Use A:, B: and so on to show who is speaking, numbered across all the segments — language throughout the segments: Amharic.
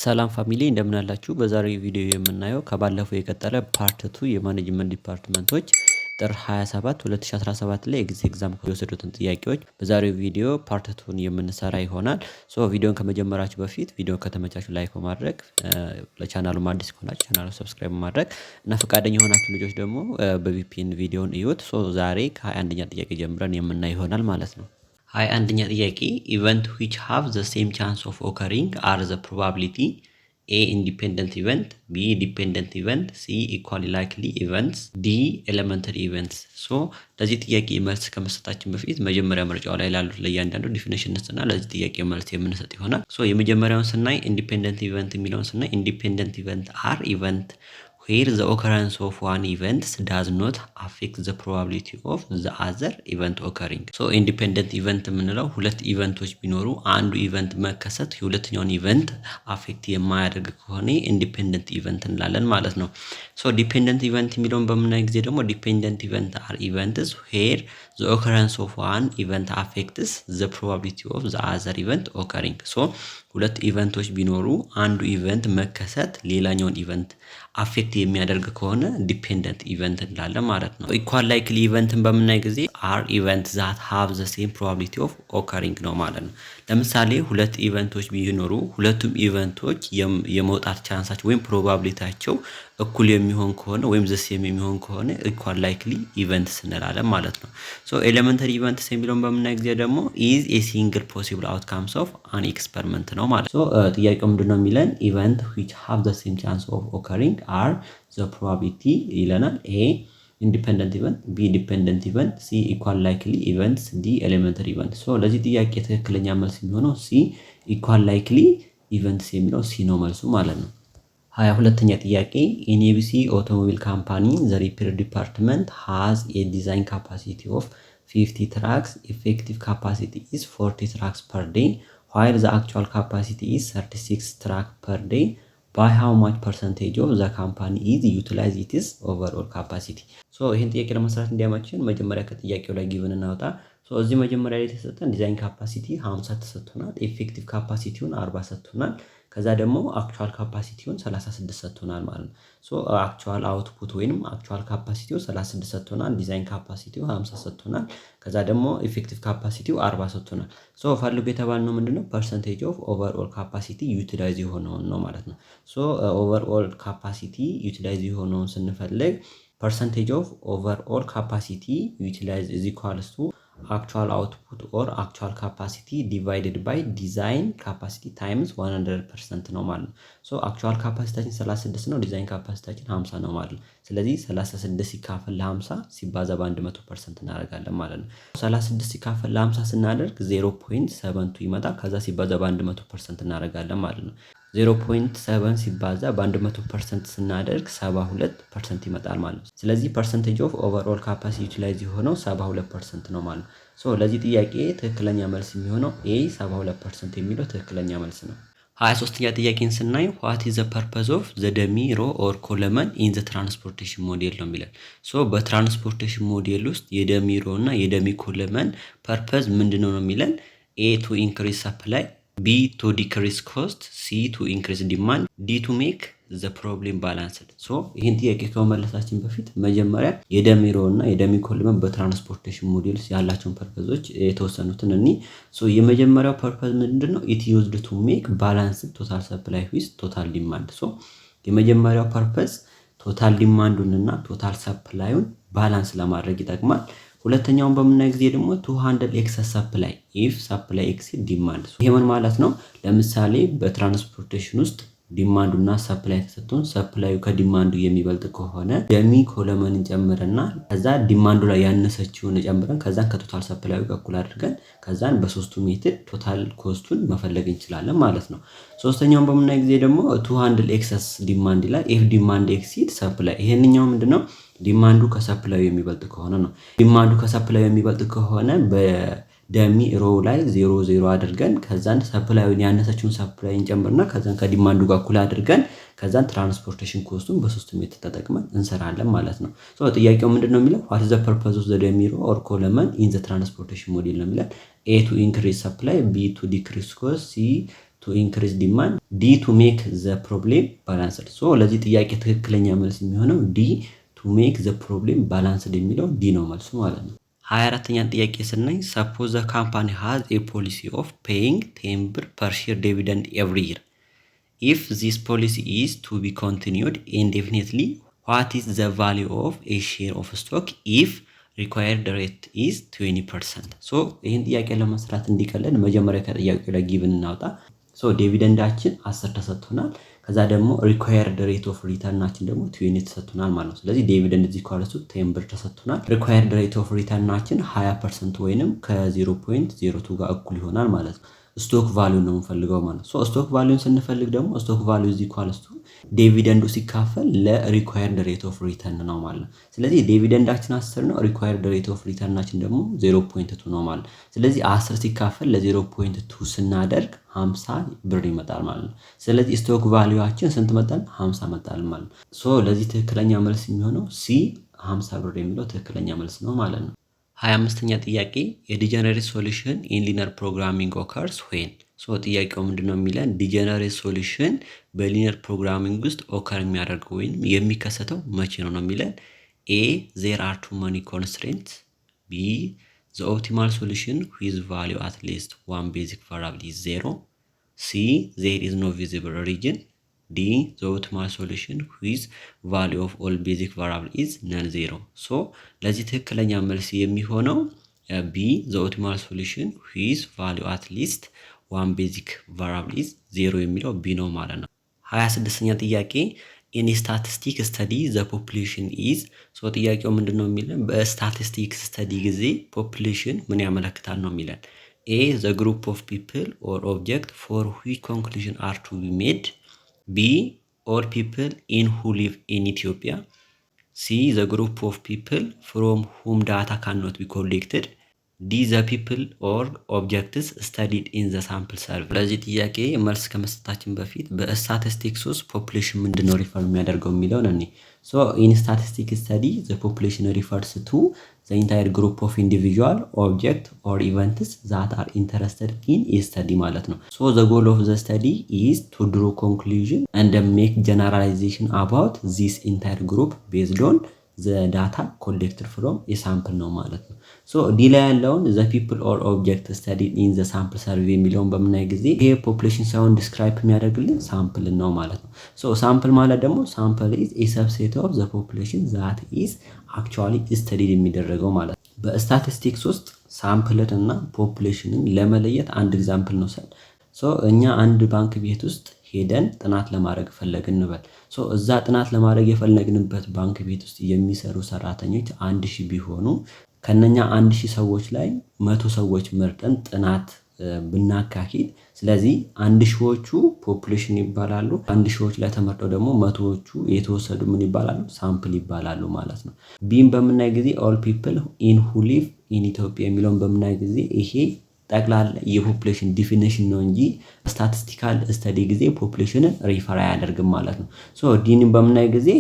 A: ሰላም ፋሚሊ እንደምን አላችሁ? በዛሬው ቪዲዮ የምናየው ከባለፈው የቀጠለ ፓርት 2 የማኔጅመንት ዲፓርትመንቶች ጥር 27 2017 ላይ ኤግዛም የወሰዱትን ጥያቄዎች በዛሬው ቪዲዮ ፓርት 2ን የምንሰራ ይሆናል። ቪዲዮን ከመጀመራችሁ በፊት ቪዲዮ ከተመቻችሁ ላይክ በማድረግ ለቻናሉ አዲስ ከሆናችሁ ቻናሉን ሰብስክራይብ በማድረግ እና ፈቃደኛ የሆናችሁ ልጆች ደግሞ በቪፒኤን ቪዲዮን እዩት። ዛሬ ከ21ኛ ጥያቄ ጀምረን የምናይ ይሆናል ማለት ነው። 21ኛ ጥያቄ event which have the same chance of occurring are the probability A independent event, B dependent event, C equally likely events, D elementary events። ለዚህ ጥያቄ መልስ ከመስጠታችን በፊት መጀመሪያ ምርጫው ላይ ላሉት ለእያንዳንዱ ዲፊኒሽን እና ለዚህ ጥያቄ መልስ የምንሰጥ ይሆናል። የመጀመሪያውን ስናይ ኢንዲፔንደንት ኢቨንት የሚለውን ስናይ ኢንዲፔንደንት ኢቨንት are event where the occurrence of one event does not affect the probability of the other event occurring። ኢንዲፔንደንት ኢቨንት የምንለው ሁለት ኢቨንቶች ቢኖሩ አንዱ ኢቨንት መከሰት የሁለተኛውን ኢቨንት አፌክት የማያደርግ ከሆነ ኢንዲፔንደንት ኢቨንት እንላለን ማለት ነው። ዲፔንደንት ኢቨንት የሚለውን በምናይ ጊዜ ደግሞ ዲፔንደንት ኢቨንት are events where the occurrence of one event affects the probability of the other event occurring። ሁለት ኢቨንቶች ቢኖሩ አንዱ ኢቨንት መከሰት ሌላኛውን ኢቨንት አፌክት የሚያደርግ ከሆነ ዲፔንደንት ኢቨንት እንላለን ማለት ነው። ኢኳል ላይክሊ ኢቨንትን በምናይ ጊዜ are events that have the same probability of occurring ነው ማለት ነው። ለምሳሌ ሁለት ኢቨንቶች ቢኖሩ ሁለቱም ኢቨንቶች የመውጣት ቻንሳቸው ወይም ፕሮባቢሊቲያቸው እኩል የሚሆን ከሆነ ወይም ዘሴም የሚሆን ከሆነ ኢኳል ላይክሊ ኢቨንትስ እንላለን ማለት ነው። ኤሌመንተሪ ኢቨንትስ የሚለውን በምናይ ጊዜ ደግሞ is a single possible outcomes of an experiment ነው ማለት ነው። ጥያቄው ምንድነው የሚለን event which have the same chance of occurring are the probability ይለናል። A independent event, B dependent event, C equal likely events, D elementary event። ለዚህ ጥያቄ ትክክለኛ መልስ የሚሆነው C equal likely events የሚለው C ነው መልሱ ማለት ነው። 22ኛ ጥያቄ in ABC automobile company the repair department has a design capacity of 50 trucks, effective capacity is 40 trucks per day while the actual capacity is 36 trucks per day. By how much percentage of the company is utilize its overall capacity? ይሄን ጥያቄ ለመስራት እንዲያመችን መጀመሪያ ከጥያቄው ላይ ጊቭን እናውጣ። እዚህ መጀመሪያ ላይ የተሰጠን ዲዛይን ካፓሲቲ 50 ተሰጥቶናል፣ ኤፌክቲቭ ካፓሲቲውን 40 ሰጥቶናል፣ ከዛ ደግሞ አክቹዋል ካፓሲቲውን 36 ሰጥቶናል ማለት ነው። አክቹዋል አውትፑት ወይንም አክቹዋል ካፓሲቲው 36 ሰጥቶናል፣ ዲዛይን ካፓሲቲው 50 ሰጥቶናል፣ ከዛ ደግሞ ኢፌክቲቭ ካፓሲቲው 40 ሰጥቶናል። ፈልጉ የተባልነው ምንድነው ፐርሰንቴጅ ኦፍ ኦቨርኦል ካፓሲቲ ዩቲላይዝ የሆነውን ነው ማለት ነው። ኦቨርኦል ካፓሲቲ ዩቲላይዝ የሆነውን ስንፈልግ percentage of overall capacity utilized is equals to actual output or actual capacity divided by design capacity times 100% ነው ማለት ነው። actual capacity 36 ነው፣ ዲዛይን ካፓሲቲያችን 50 ነው ማለት ነው። ስለዚህ 36 ሲካፈል ለ50 ሲባዛ በ100% እናደርጋለን ማለት ነው። 36 ሲካፈል ለ50 ስናደርግ 0.72 ይመጣል። ከዛ ሲባዛ በ100% እናደርጋለን ማለት ነው። 0.7 ሲባዛ በ100% ስናደርግ 72% ይመጣል ማለት ነው። ስለዚህ ፐርሰንቴጅ ኦፍ ኦቨርኦል ካፓሲቲ ዩቲላይዝ የሆነው 72% ነው ማለት ነው። ለዚህ ጥያቄ ትክክለኛ መልስ የሚሆነው A 72% የሚለው ትክክለኛ መልስ ነው። 23ኛ ጥያቄን ስናይ what is the purpose of the dummy row or column in the transportation model ነው የሚለን። በትራንስፖርቴሽን ሞዴል ውስጥ የደሚ ሮ እና የደሚ ኮለመን ፐርፐዝ ምንድነው ነው የሚለን። A to increase supply, B to decrease cost, C to increase demand, D to make the problem balanced። ይህን ጥያቄ ከመመለሳችን በፊት መጀመሪያ የደሚ ሮ እና የደሚ ኮለመን በትራንስፖርቴሽን ሞዴል ያላቸውን ፐርፐዞች የተወሰኑትን እኒ የመጀመሪያው ፐርፐዝ ምንድነው? it used to make balanced total supply with total demand። የመጀመሪያው ፐርፐዝ ቶታል ዲማንዱን እና ቶታል ሰፕላዩን ባላንስ ለማድረግ ይጠቅማል። ሁለተኛውን በምናይ ጊዜ ደግሞ to handle excess supply if supply exceed demand። ይሄ ምን ማለት ነው? ለምሳሌ በትራንስፖርቴሽን ውስጥ ዲማንዱና ሰፕላይ ተሰጥቶን ሰፕላዩ ከዲማንዱ የሚበልጥ ከሆነ ደሚ ኮለመንን ጨምረና ከዛ ዲማንዱ ላይ ያነሰችውን ጨምረን ከዛን ከቶታል ሰፕላዩ ጋር እኩል አድርገን ከዛን በሶስቱ ሜትድ ቶታል ኮስቱን መፈለግ እንችላለን ማለት ነው። ሶስተኛውን በምናይ ጊዜ ደግሞ to handle excess demand ላይ if demand exceed supply። ይሄንኛው ምንድነው? ዲማንዱ ከሰፕላዩ የሚበልጥ ከሆነ ነው። ዲማንዱ ከሰፕላዩ የሚበልጥ ከሆነ በደሚ ሮ ላይ 0 አድርገን ከዛን ሰፕላዩን ያነሰችውን ሰፕላይን ጨምርና ከዛን ከዲማንዱ ጋር እኩል አድርገን ከዛን ትራንስፖርቴሽን ኮስቱን በሶስቱ ሜትድ ተጠቅመን እንሰራለን ማለት ነው። ጥያቄው ምንድነው የሚለው what is the purpose of the dummy row or column in the transportation model ነው የሚለው። A to increase supply, B to decrease cost, C ቱ ኢንክሪዝ ዲማንድ፣ ዲ ቱ ሜክ ዘ ፕሮብሌም ባላንስድ። ሶ ለዚህ ጥያቄ ትክክለኛ መልስ የሚሆነው ዲ ቱ ሜክ ዘ ፕሮብሌም ባላንስድ የሚለው ዲ ነው መልሱ ማለት ነው። 24ኛ ጥያቄ ስናይ ሰፖዝ ዘ ካምፓኒ ሃዝ ኤ ፖሊሲ ኦፍ ፔይንግ 10 ብር ፐር ሼር ዲቪደንድ ኤቭሪ ይር ኢፍ ዚስ ፖሊሲ ኢዝ ቱ ቢ ኮንቲኒዩድ ኢንዴፊኒትሊ ዋት ኢዝ ዘ ቫሊዩ ኦፍ ኤ ሼር ኦፍ ስቶክ ኢፍ ሪኳየርድ ሬት ኢዝ 20%። ሶ ይህን ጥያቄ ለመስራት እንዲቀለን መጀመሪያ ከጥያቄው ላይ ጊቭን እናውጣ። ሶ ዲቪደንዳችን 10 ተሰጥቶናል። ከዛ ደግሞ ሪኳየርድ ሬት ኦፍ ሪተርናችን ደግሞ 20 ተሰጥቶናል ማለት ነው። ስለዚህ ዲቪደንድ እዚህ ኳለሱ 10 ብር ተሰጥቶናል። ሪኳየርድ ሬት ኦፍ ሪተርናችን 20% ወይንም ከ0.02 ጋር እኩል ይሆናል ማለት ነው። ስቶክ ቫልዩ ነው የምንፈልገው ማለት ነው። ስቶክ ቫልዩን ስንፈልግ ደግሞ ስቶክ ቫልዩ እዚህ ኳለሱ ዲቪደንዱ ሲካፈል ለሪኳየርድ ሬት ኦፍ ሪተርን ነው ማለት ነው። ስለዚህ ዲቪደንዳችን 10 ነው፣ ሪኳየርድ ሬት ኦፍ ሪተርናችን ደግሞ 0.2 ነው ማለት ነው። ስለዚህ 10 ሲካፈል ለ0.2 ስናደርግ 50 ብር ይመጣል ማለት ነው። ስለዚህ ስቶክ ቫልዩአችን ስንት መጣል? 50 መጣል ማለት ነው። ሶ ለዚህ ትክክለኛ መልስ የሚሆነው ሲ 50 ብር የሚለው ትክክለኛ መልስ ነው ማለት ነው። 25ኛ ጥያቄ የዲጀነሬት ሶሉሽን ኢን ሊነር ፕሮግራሚንግ ኦከርስ ዌን። ሶ ጥያቄው ምንድነው የሚለን ዲጀነሬት ሶሉሽን በሊነር ፕሮግራሚንግ ውስጥ ኦከር የሚያደርገው ወይም የሚከሰተው መቼ ነው ነው የሚለን። ኤ ዜር አር ቱ መኒ ኮንስትሬንትስ፣ ቢ ዘ ኦፕቲማል ሶሉሽን ዊዝ ቫሊዩ አት ሊስት ዋን ቤዚክ ቫሪያብል ኢዝ 0፣ ሲ ዜር ኢዝ ኖ ቪዚብል ሪጅን፣ ዲ ዘ ኦፕቲማል ሶሉሽን ዊዝ ቫሊዩ ኦፍ ኦል ቤዚክ ቫሪያብል ኢዝ ነን 0። ሶ ለዚህ ትክክለኛ መልስ የሚሆነው ቢ ዘ ኦፕቲማል ሶሉሽን ዊዝ ቫሊዩ አት ሊስት ዋን ቤዚክ ቫሪያብል ኢዝ 0 የሚለው ቢ ነው ማለት ነው። 26ኛ ጥያቄ ኢን ስታቲስቲክ ስተዲ ዘ ፖፑሌሽን ኢዝ። ሶ ጥያቄው ምንድን ነው የሚለን በስታቲስቲክ ስተዲ ጊዜ ፖፑሌሽን ምን ያመለክታል ነው የሚለን። ኤ ዘ ግሩፕ ኦፍ ፒፕል ኦር ኦብጀክት ፎር ዊች ኮንክሉዥን አር ቱ ቢ ሜድ፣ ቢ ኦል ፒፕል ኢን ሁ ሊቭ ኢን ኢትዮጵያ፣ ሲ ዘ ግሩፕ ኦፍ ፒፕል ፍሮም ሁም ዳታ ካንኖት ቢ ኮሌክትድ፣ ዲ ዘ ፒፕል ኦር ኦብጀክትስ ስተዲድ ኢን ዘ ሳምፕል ሰርቬይ። ለዚህ ጥያቄ መልስ ከመስጠታችን በፊት በስታቲስቲክስ ውስጥ ፖፑሌሽን ምንድነው ሪፈር የሚያደርገው የሚለውን እኔ ሶ ኢን ስታቲስቲክ ስተዲ ዘ ፖፑሌሽን ሪፈርስ ቱ ዘ ኢንታየር ግሩፕ ኦፍ ኢንዲቪጁዋል ኦብጀክት ኦር ኢቨንትስ ዛት አር ኢንተረስተድ ኢን ኤ ስተዲ ማለት ነው። ሶ ዘ ጎል ኦፍ ዘ ስተዲ ኢዝ ቱ ድሮ ኮንክሉዥን ኤንድ ሜክ ጀነራላይዜሽን አባውት ዚስ ኢንታየር ግሩፕ ቤዝድ ኦን ዘ ዳታ ኮሌክትድ ፍሮም የሳምፕል ነው ማለት ነው። ሶ ዲ ላይ ያለውን ዘ ፒፕል ኦር ኦብጀክት ስተዲድ ኢን ዘ ሳምፕል ሰርቬይ የሚለውን በምናይ ጊዜ ይሄ ፖፑሌሽን ሳይሆን ዲስክራይብ የሚያደርግልን ሳምፕል ነው ማለት ነው። ሶ ሳምፕል ማለት ደግሞ ሳምፕል ኢዝ ኤ ሰብሴት ኦፍ ዘ ፖፑሌሽን ዛት ኢዝ አክቹዋሊ ስተዲድ የሚደረገው ማለት ነው። በስታቲስቲክስ ውስጥ ሳምፕልን እና ፖፑሌሽንን ለመለየት አንድ ኤግዛምፕል ነው ሰል። ሶ እኛ አንድ ባንክ ቤት ውስጥ ሄደን ጥናት ለማድረግ ፈለግን እንበል። ሶ እዛ ጥናት ለማድረግ የፈለግንበት ባንክ ቤት ውስጥ የሚሰሩ ሰራተኞች 1000 ቢሆኑ ከነኛ 1000 ሰዎች ላይ 100 ሰዎች መርጠን ጥናት ብናካሂድ፣ ስለዚህ 1000ዎቹ ፖፑሌሽን ይባላሉ። 1000ዎች ላይ ተመርጠው ደግሞ 100ዎቹ የተወሰዱ ምን ይባላሉ? ሳምፕል ይባላሉ ማለት ነው። ቢም በምናይ ጊዜ ኦል ፒፕል ኢን ሁ ሊቭ ኢን ኢትዮጵያ የሚለውን በምናይ ጊዜ ይሄ ጠቅላላ የፖፑሌሽን ዲፊኒሽን ነው እንጂ ስታቲስቲካል ስተዲ ጊዜ ፖፑሌሽንን ሪፈር አያደርግም ማለት ነው። ሶ ዲንን በምናይ ጊዜ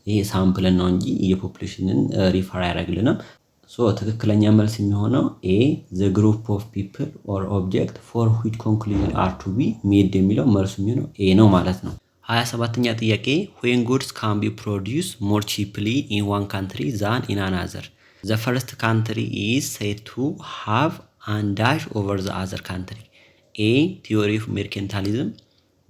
A: ይሄ ሳምፕልን ነው እንጂ የፖፑሌሽንን ሪፈር አያደርግልንም። ሶ ትክክለኛ መልስ የሚሆነው ኤ ዘ ግሩፕ ኦፍ ፒፕል ኦር ኦብጀክት ፎር ዊች ኮንክሉዥን አር ቱ ቢ ሜድ የሚለው መልሱ የሚሆነው ኤ ነው ማለት ነው። 27ኛ ጥያቄ ዌን ጉድስ ካን ቢ ፕሮዲውስ ሞር ቺፕሊ ኢን ዋን ካንትሪ ዛን ኢን አናዘር ዘ ፈርስት ካንትሪ ኢዝ ሴድ ቱ ሃቭ and dash over the other country. A theory of mercantilism,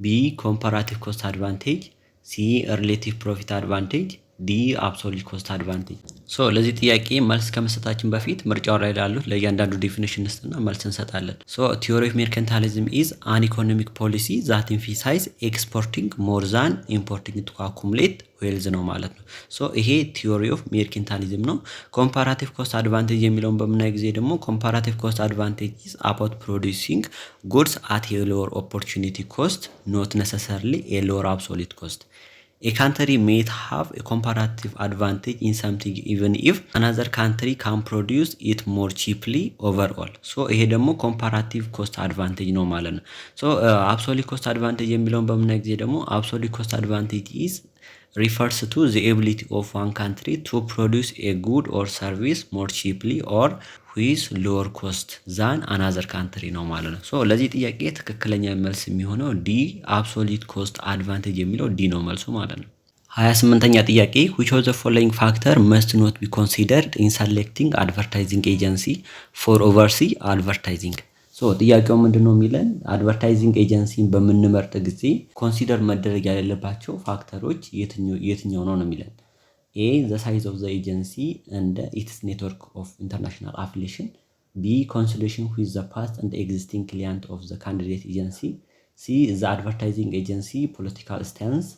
A: B comparative cost advantage, C relative profit advantage, D absolute cost advantage. ሶ ለዚህ ጥያቄ መልስ ከመስጠታችን በፊት ምርጫው ላይ ላሉት ለእያንዳንዱ ዴፊኒሽን እና መልስ እንሰጣለን። ሶ ቲዮሪ ኦፍ ሜርካንታሊዝም ኢዝ አን ኢኮኖሚክ ፖሊሲ ዛት ኢንፊሳይዝ ኤክስፖርቲንግ ሞር ዛን ኢምፖርቲንግ ቱ አኩሙሌት ዌልዝ ነው ማለት ነው። ሶ ይሄ ቲዮሪ ኦፍ ሜርካንታሊዝም ነው። ኮምፓራቲቭ ኮስት አድቫንቴጅ የሚለውን በምናይ ጊዜ ደግሞ ኮምፓራቲቭ ኮስት አድቫንቴጅ ኢዝ አባውት ፕሮዲዩሲንግ ጉድስ አት ኤ ሎወር ኦፖርቹኒቲ ኮስት ኖት ነሰሰርሊ ኤ ሎወር አብሶሉት ኮስት። A country may have a comparative advantage in something even if another country can produce it more cheaply overall. So ይሄ ደግሞ comparative cost advantage ነው ማለት ነው። So absolute cost advantage የሚለውን በምናይ ጊዜ ደግሞ absolute cost advantage is refers to the ability of one country to produce a good or service more cheaply or with lower cost than another country ነው ማለት ነው። ሶ ለዚህ ጥያቄ ትክክለኛ መልስ የሚሆነው ዲ አብሶሊት ኮስት አድቫንቴጅ የሚለው ዲ ነው መልሱ ማለት ነው። 28ኛ ጥያቄ which of the following factor must not be considered in selecting advertising agency for overseas advertising? ሶ ጥያቄው ምንድነው የሚለን አድቨርታይዚንግ ኤጀንሲን በምንመርጥ ጊዜ ኮንሲደር መደረግ ያለባቸው ፋክተሮች የትኛው ነው የሚለን። ኤ the size of the agency and its network of international affiliation, B consolidation with the past and existing client of the candidate agency, C the advertising agency political stance,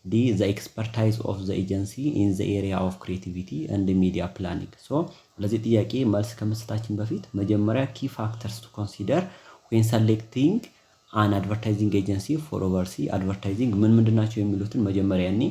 A: D the expertise of the agency in the area of creativity and media planning. ሶ ለዚህ ጥያቄ መልስ ከመስጠታችን በፊት መጀመሪያ key factors to consider when selecting an advertising agency for overseas advertising ምንድናቸው የሚሉትን መጀመሪያ እኔ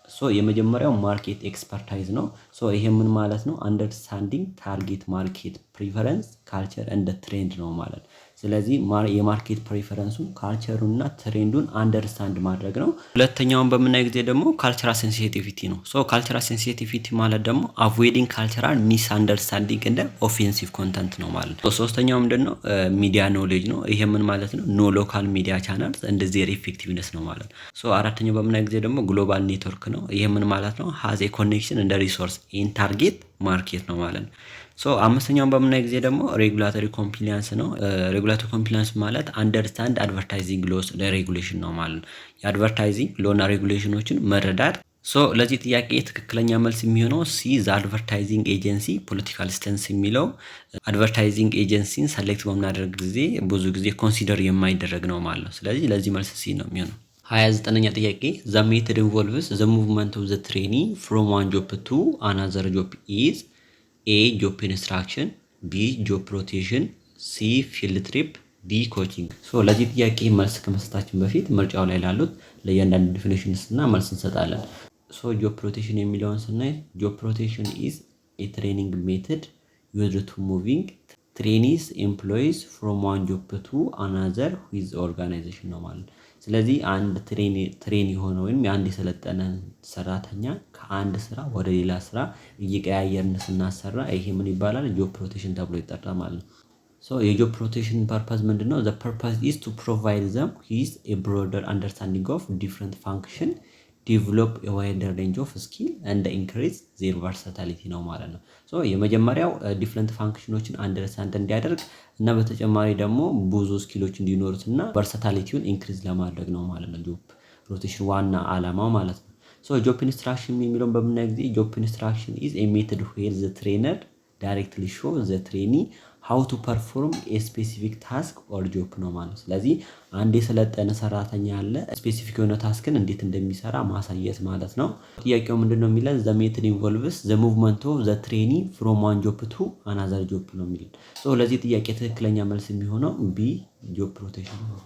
A: ሶ የመጀመሪያው ማርኬት ኤክስፐርታይዝ ነው። ሶ ይሄ ምን ማለት ነው? አንደርስታንዲንግ ታርጌት ማርኬት ፕሪፈረንስ ካልቸር እንደ ትሬንድ ነው ማለት። ስለዚህ የማርኬት ፕሪፈረንሱን ካልቸሩንና ትሬንዱን አንደርስታንድ ማድረግ ነው። ሁለተኛውን በምናይ ጊዜ ደግሞ ካልቸራል ሴንሲቲቪቲ ነው። ሶ ካልቸራል ሴንሲቲቪቲ ማለት ደግሞ አቮይዲንግ ካልቸራል ሚስ አንደርስታንዲንግ እንደ ኦፌንሲቭ ኮንተንት ነው ማለት ነው። ሶስተኛው ምንድነው? ሚዲያ ኖሌጅ ነው። ይሄ ምን ማለት ነው? ኖ ሎካል ሚዲያ ቻናልስ እንደ ዜር ኢፌክቲቭነስ ነው ማለት ነው። ሶ አራተኛው በምናይ ጊዜ ደግሞ ግሎባል ኔትወርክ ነው። ይሄ ምን ማለት ነው? ሃዝ ኤ ኮኔክሽን እንደ ሪሶርስ ኢን ታርጌት ማርኬት ነው ማለት ነው። ሶ አምስተኛውን በምናይ ጊዜ ደግሞ ሬጉላቶሪ ኮምፕላያንስ ነው። ሬጉላቶሪ ኮምፕላያንስ ማለት አንደርስታንድ አድቨርታይዚንግ ሎስ ሬጉሌሽን ነው ማለት ነው። የአድቨርታይዚንግ ሎና ሬጉሌሽኖችን መረዳት። ሶ ለዚህ ጥያቄ ትክክለኛ መልስ የሚሆነው ሲ ዘ አድቨርታይዚንግ ኤጀንሲ ፖለቲካል ስታንስ የሚለው አድቨርታይዚንግ ኤጀንሲን ሰሌክት በምናደርግ ጊዜ ብዙ ጊዜ ኮንሲደር የማይደረግ ነው ማለት ነው። ስለዚህ ለዚህ መልስ ሲ ነው የሚሆነው። 29ኛ ጥያቄ the method involves the movement of the trainee from one job to another job is A job instruction, B job rotation, C field trip, D coaching. ሶ ለዚህ ጥያቄ መልስ ከመስጠታችን በፊት ምርጫው ላይ ላሉት ለእያንዳንዱ ዲፊኒሽንስ እና መልስ እንሰጣለን። ሶ ጆብ ሮቴሽን የሚለውን ስናይ ጆብ ሮቴሽን is a training method used to moving trainees employees from one job to another with organization ነው ማለት። ስለዚህ አንድ ትሬን የሆነ ወይም የአንድ የሰለጠነ ሰራተኛ ከአንድ ስራ ወደ ሌላ ስራ እየቀያየርን ስናሰራ ይሄ ምን ይባላል? ጆብ ሮቴሽን ተብሎ ይጠራል ማለት ነው። ሶ የጆብ ሮቴሽን ፐርፐዝ ምንድነው? the purpose is to provide them with a broader understanding of different function, develop a wider range of skill and increase their versatility ነው ማለት ነው። ሶ የመጀመሪያው ዲፍረንት ፋንክሽኖችን አንደርስታንድ እንዲያደርግ እና በተጨማሪ ደግሞ ብዙ ስኪሎች እንዲኖሩት እና ቨርሳታሊቲውን ኢንክሪዝ ለማድረግ ነው ማለት ነው ጆብ ሮቴሽን ዋና ዓላማው ማለት ነው። ሶ ጆብ ኢንስትራክሽን የሚለውን በምናይ ጊዜ ጆብ ኢንስትራክሽን is a method where the trainer directly show the trainee how to perform a specific task or job ነው ማለት። ስለዚህ አንድ የሰለጠነ ሰራተኛ ያለ ስፔሲፊክ የሆነ ታስክን እንዴት እንደሚሰራ ማሳየት ማለት ነው። ጥያቄው ምንድነው የሚለን? the method involves the movement of the trainee from one job to another job ነው የሚለን። ሶ ለዚህ ጥያቄ ትክክለኛ መልስ የሚሆነው ቢ ጆብ ሮቴሽን ነው።